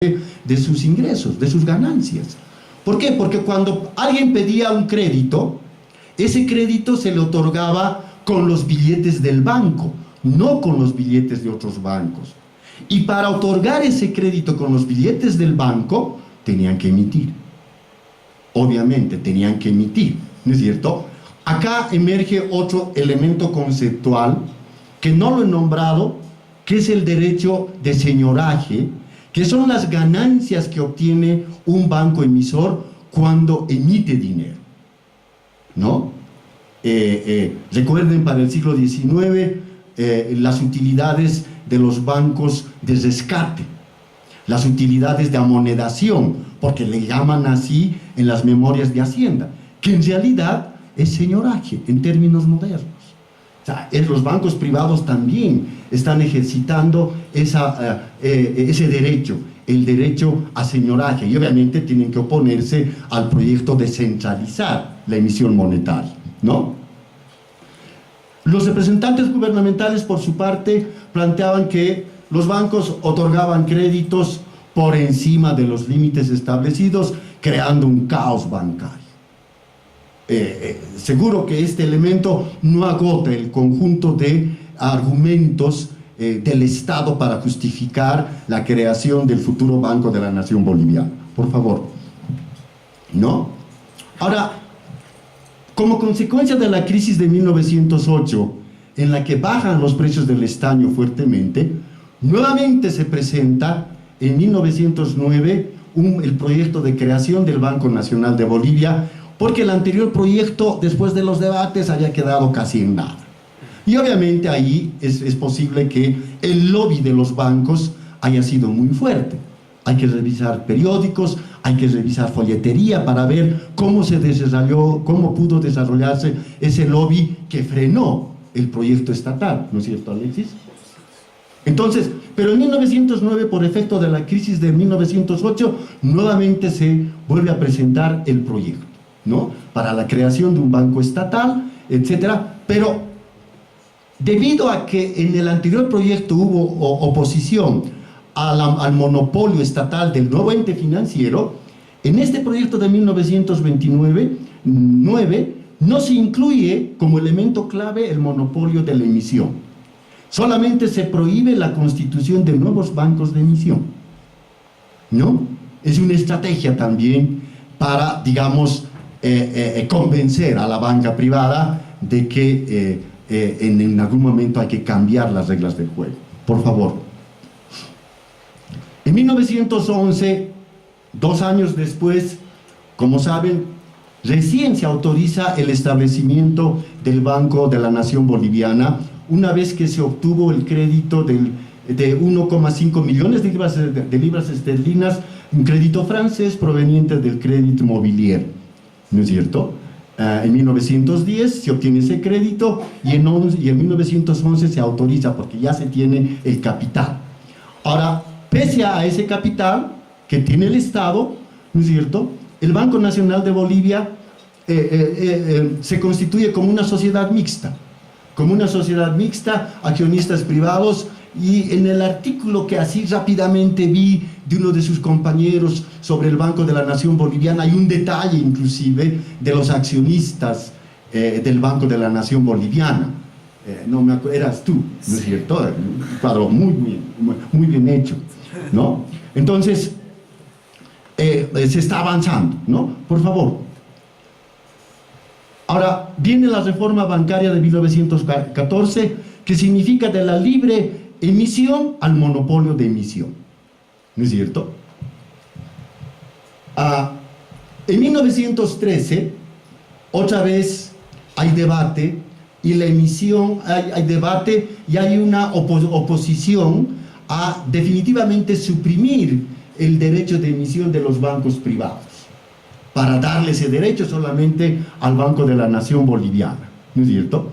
de sus ingresos, de sus ganancias. ¿Por qué? Porque cuando alguien pedía un crédito, ese crédito se le otorgaba con los billetes del banco, no con los billetes de otros bancos. Y para otorgar ese crédito con los billetes del banco, tenían que emitir. Obviamente, tenían que emitir, ¿no es cierto? Acá emerge otro elemento conceptual que no lo he nombrado, que es el derecho de señoraje, que son las ganancias que obtiene un banco emisor cuando emite dinero, ¿no? Recuerden, para el siglo XIX, las utilidades de los bancos de rescate, las utilidades de amonedación, porque le llaman así en las memorias de Hacienda, que en realidad es señoraje en términos modernos. O sea, los bancos privados también están ejercitando ese derecho, el derecho a señoraje, y obviamente tienen que oponerse al proyecto de centralizar la emisión monetaria, ¿no? Los representantes gubernamentales, por su parte, planteaban que los bancos otorgaban créditos por encima de los límites establecidos, creando un caos bancario. Seguro que este elemento no agota el conjunto de argumentos del Estado para justificar la creación del futuro Banco de la Nación Boliviana. Por favor, ¿no? Ahora, como consecuencia de la crisis de 1908, en la que bajan los precios del estaño fuertemente, nuevamente se presenta en 1909 el proyecto de creación del Banco Nacional de Bolivia, porque el anterior proyecto, después de los debates, había quedado casi en nada. Y obviamente ahí es posible que el lobby de los bancos haya sido muy fuerte. Hay que revisar periódicos, hay que revisar folletería para ver cómo se desarrolló, cómo pudo desarrollarse ese lobby que frenó el proyecto estatal, ¿no es cierto, Alexis? Entonces, pero en 1909, por efecto de la crisis de 1908, nuevamente se vuelve a presentar el proyecto, ¿no? Para la creación de un banco estatal, etcétera, pero debido a que en el anterior proyecto hubo oposición al monopolio estatal del nuevo ente financiero, en este proyecto de 1929 no se incluye como elemento clave el monopolio de la emisión. Solamente se prohíbe la constitución de nuevos bancos de emisión, ¿no? Es una estrategia también para, digamos, convencer a la banca privada de que en algún momento hay que cambiar las reglas del juego. Por favor. En 1911, 2 años después, como saben, recién se autoriza el establecimiento del Banco de la Nación Boliviana, una vez que se obtuvo el crédito de 1,5 millones de libras esterlinas, un crédito francés proveniente del Crédit Mobilier, ¿no es cierto? En 1910 se obtiene ese crédito y en 1911 se autoriza, porque ya se tiene el capital. Ahora, pese a ese capital que tiene el Estado, ¿no es cierto?, el Banco Nacional de Bolivia se constituye como una sociedad mixta, accionistas privados, y en el artículo que así rápidamente vi de uno de sus compañeros sobre el Banco de la Nación Boliviana, hay un detalle inclusive de los accionistas del Banco de la Nación Boliviana. No me acuerdo, eras tú, ¿no es cierto? Un cuadro muy bien hecho, ¿no? Entonces, se está avanzando, ¿no? Por favor. Ahora, viene la reforma bancaria de 1914, que significa de la libre emisión al monopolio de emisión, ¿no es cierto? En 1913, otra vez hay debate, y la emisión, hay debate y hay una oposición a definitivamente suprimir el derecho de emisión de los bancos privados, para darle ese derecho solamente al Banco de la Nación Boliviana, ¿no es cierto?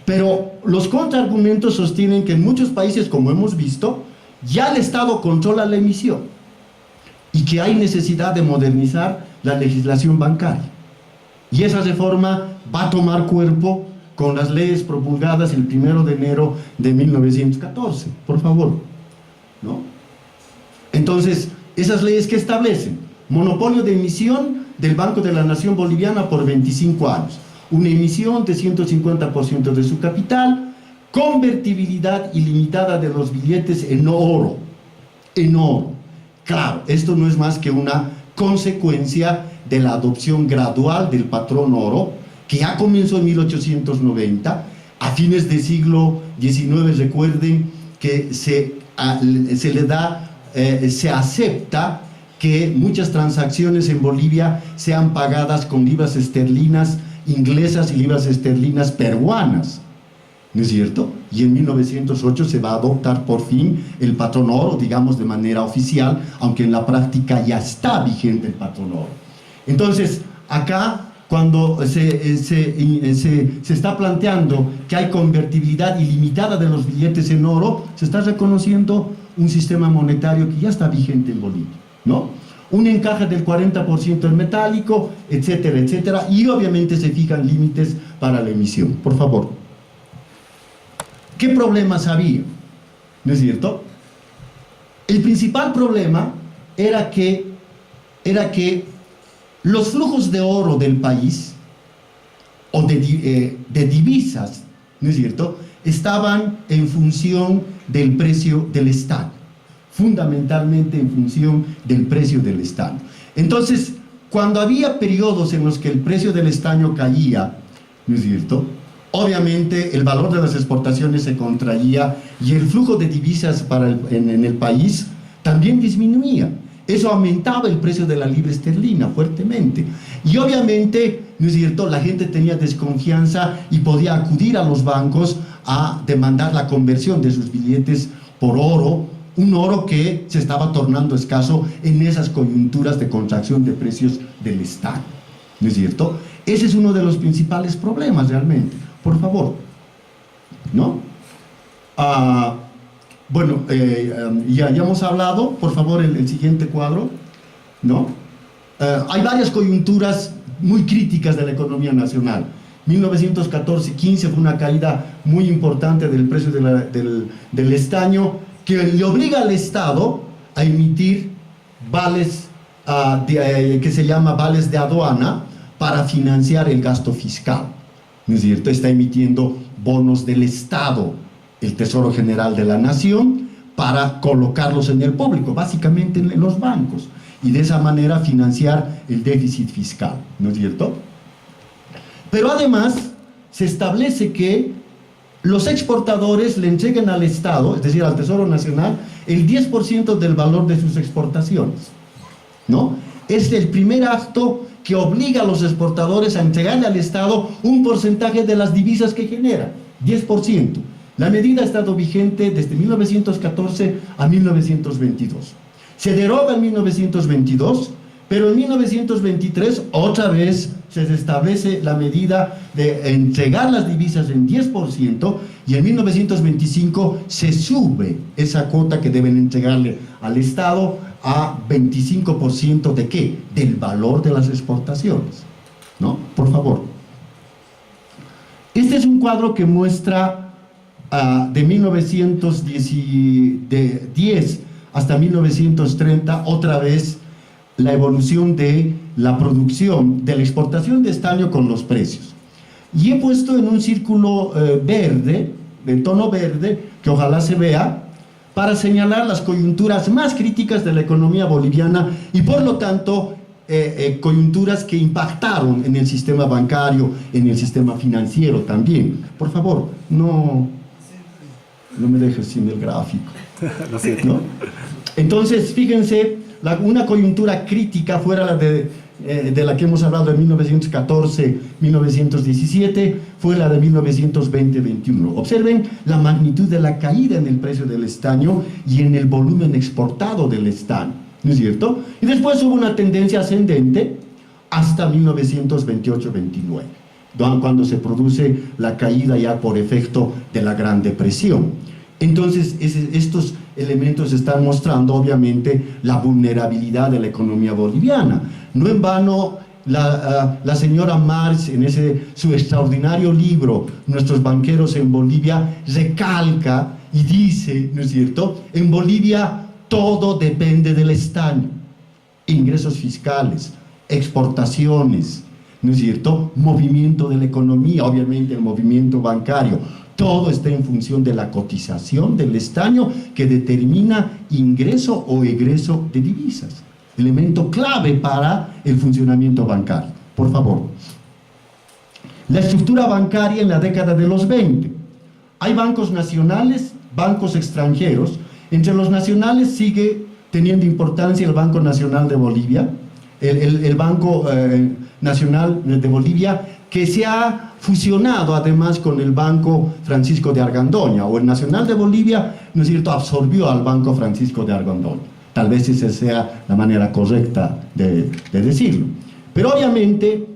Pero los contraargumentos sostienen que en muchos países, como hemos visto, ya el Estado controla la emisión y que hay necesidad de modernizar la legislación bancaria. Y esa reforma va a tomar cuerpo con las leyes promulgadas el 1 de enero de 1914, por favor, ¿no? Entonces, esas leyes que establecen monopolio de emisión del Banco de la Nación Boliviana por 25 años, una emisión de 150% de su capital, convertibilidad ilimitada de los billetes en oro, en oro. Claro, esto no es más que una consecuencia de la adopción gradual del patrón oro, que ya comenzó en 1890, a fines del siglo XIX. Recuerden que se acepta que muchas transacciones en Bolivia sean pagadas con libras esterlinas inglesas y libras esterlinas peruanas, ¿no es cierto? Y en 1908 se va a adoptar por fin el patrón oro, digamos de manera oficial, aunque en la práctica ya está vigente el patrón oro. Entonces, acá, cuando se está planteando que hay convertibilidad ilimitada de los billetes en oro, se está reconociendo un sistema monetario que ya está vigente en Bolivia, ¿no? Un encaje del 40% en metálico, etcétera, etcétera, y obviamente se fijan límites para la emisión. Por favor. ¿Qué problemas había? ¿No es cierto? El principal problema era que los flujos de oro del país, o de divisas, ¿no es cierto?, estaban en función del precio del estaño, fundamentalmente en función del precio del estaño. Entonces, cuando había periodos en los que el precio del estaño caía, ¿no es cierto?, obviamente el valor de las exportaciones se contraía y el flujo de divisas en el país también disminuía. Eso aumentaba el precio de la libra esterlina fuertemente. Y obviamente, ¿no es cierto?, la gente tenía desconfianza y podía acudir a los bancos a demandar la conversión de sus billetes por oro, un oro que se estaba tornando escaso en esas coyunturas de contracción de precios del estaño, ¿no es cierto? Ese es uno de los principales problemas realmente. Por favor, ¿no? Bueno, ya hemos hablado, por favor, el siguiente cuadro, ¿no? Hay varias coyunturas muy críticas de la economía nacional. 1914-15 fue una caída muy importante del precio del estaño, que le obliga al Estado a emitir vales que se llama vales de aduana para financiar el gasto fiscal, ¿no es cierto? Está emitiendo bonos del Estado, el Tesoro General de la Nación, para colocarlos en el público, básicamente en los bancos, y de esa manera financiar el déficit fiscal, ¿no es cierto? Pero además se establece que los exportadores le entreguen al Estado, es decir, al Tesoro Nacional, el 10% del valor de sus exportaciones, ¿no? Es el primer acto que obliga a los exportadores a entregarle al Estado un porcentaje de las divisas que genera, 10%. La medida ha estado vigente desde 1914 a 1922. Se deroga en 1922, pero en 1923 otra vez se establece la medida de entregar las divisas en 10%, y en 1925 se sube esa cuota que deben entregarle al Estado a 25%. ¿De qué? Del valor de las exportaciones, ¿no? Por favor. Este es un cuadro que muestra de 1910 hasta 1930, otra vez, la evolución de la producción, de la exportación de estaño con los precios. Y he puesto en un círculo verde, de tono verde, que ojalá se vea, para señalar las coyunturas más críticas de la economía boliviana y por lo tanto coyunturas que impactaron en el sistema bancario, en el sistema financiero también. Por favor, no me dejes sin el gráfico, ¿no? Entonces, fíjense, una coyuntura crítica fuera la de la que hemos hablado en 1914-1917, fue la de 1920-21. Observen la magnitud de la caída en el precio del estaño y en el volumen exportado del estaño, ¿no es cierto? Y después hubo una tendencia ascendente hasta 1928-29, cuando se produce la caída ya por efecto de la Gran Depresión. Entonces, estos elementos están mostrando obviamente la vulnerabilidad de la economía boliviana. No en vano la señora Marx, en su extraordinario libro Nuestros banqueros en Bolivia, recalca y dice, ¿no es cierto?, en Bolivia todo depende del estaño. Ingresos fiscales, exportaciones, ¿no es cierto? Movimiento de la economía, obviamente el movimiento bancario. Todo está en función de la cotización del estaño que determina ingreso o egreso de divisas. Elemento clave para el funcionamiento bancario. Por favor. La estructura bancaria en la década de los 20. Hay bancos nacionales, bancos extranjeros. Entre los nacionales sigue teniendo importancia el Banco Nacional de Bolivia, el Banco Nacional de Bolivia, que se ha fusionado además con el Banco Francisco de Argandoña, o el Nacional de Bolivia, ¿no es cierto?, absorbió al Banco Francisco de Argandoña. Tal vez esa sea la manera correcta de decirlo. Pero obviamente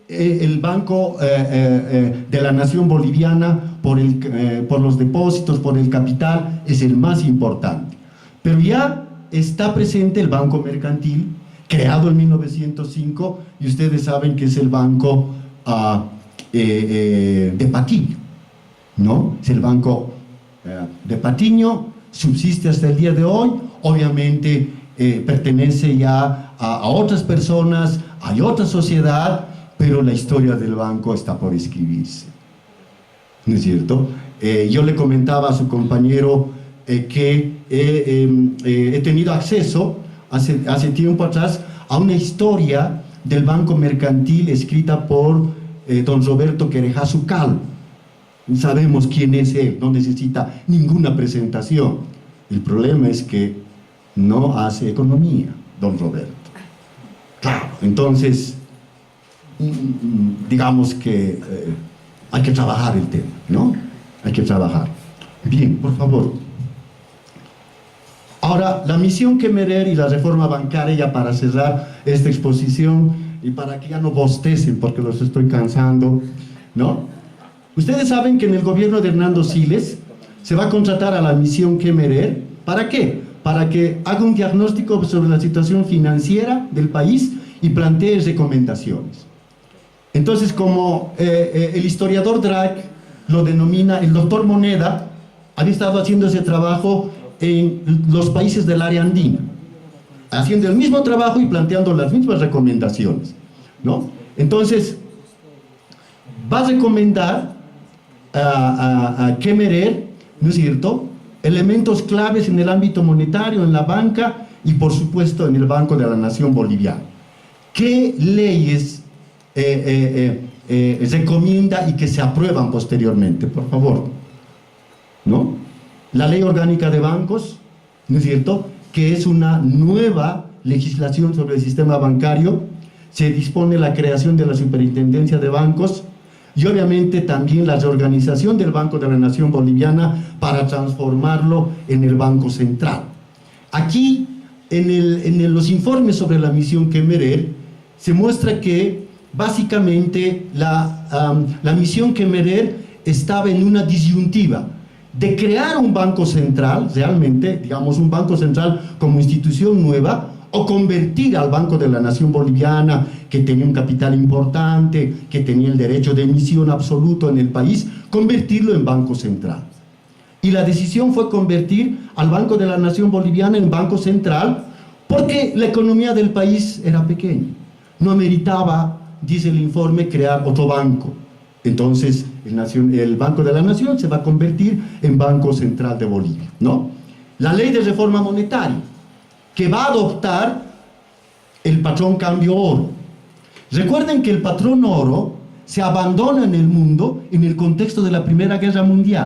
el Banco de la Nación Boliviana, por los depósitos, por el capital, es el más importante. Pero ya está presente el Banco Mercantil, creado en 1905, y ustedes saben que es el banco de Patiño, ¿no? Es el banco de Patiño, subsiste hasta el día de hoy, obviamente pertenece ya a otras personas, hay otra sociedad, pero la historia del banco está por escribirse, ¿no es cierto? Yo le comentaba a su compañero que he tenido acceso hace tiempo atrás a una historia del Banco Mercantil escrita por don Roberto Querejazu Calvo. Sabemos quién es él, no necesita ninguna presentación. El problema es que no hace economía, don Roberto. Claro, entonces, digamos que hay que trabajar el tema, ¿no? Hay que trabajar. Bien, por favor. Ahora, la misión Kemerer y la reforma bancaria, ya para cerrar esta exposición y para que ya no bostecen porque los estoy cansando, ¿no? Ustedes saben que en el gobierno de Hernando Siles se va a contratar a la misión Kemerer. ¿Para qué? Para que haga un diagnóstico sobre la situación financiera del país y plantee recomendaciones. Entonces, como el historiador Drake lo denomina, el doctor Moneda había estado haciendo ese trabajo en los países del área andina, haciendo el mismo trabajo y planteando las mismas recomendaciones, ¿no? Entonces, va a recomendar a Kemerer, ¿no es cierto?, elementos claves en el ámbito monetario, en la banca y por supuesto en el Banco de la Nación Boliviana. ¿Qué leyes recomienda y que se aprueban posteriormente? Por favor, ¿no? La Ley Orgánica de Bancos, ¿no es cierto?, que es una nueva legislación sobre el sistema bancario. Se dispone la creación de la Superintendencia de Bancos y obviamente también la reorganización del Banco de la Nación Boliviana para transformarlo en el Banco Central. Aquí, en los informes sobre la misión Kemerer, se muestra que básicamente la misión Kemerer estaba en una disyuntiva de crear un banco central, realmente, digamos, un banco central como institución nueva, o convertir al Banco de la Nación Boliviana, que tenía un capital importante, que tenía el derecho de emisión absoluto en el país, convertirlo en banco central. Y la decisión fue convertir al Banco de la Nación Boliviana en banco central, porque la economía del país era pequeña. No ameritaba, dice el informe, crear otro banco. Entonces, el Banco de la Nación se va a convertir en Banco Central de Bolivia, ¿no? La ley de reforma monetaria, que va a adoptar el patrón cambio oro. Recuerden que el patrón oro se abandona en el mundo en el contexto de la Primera Guerra Mundial.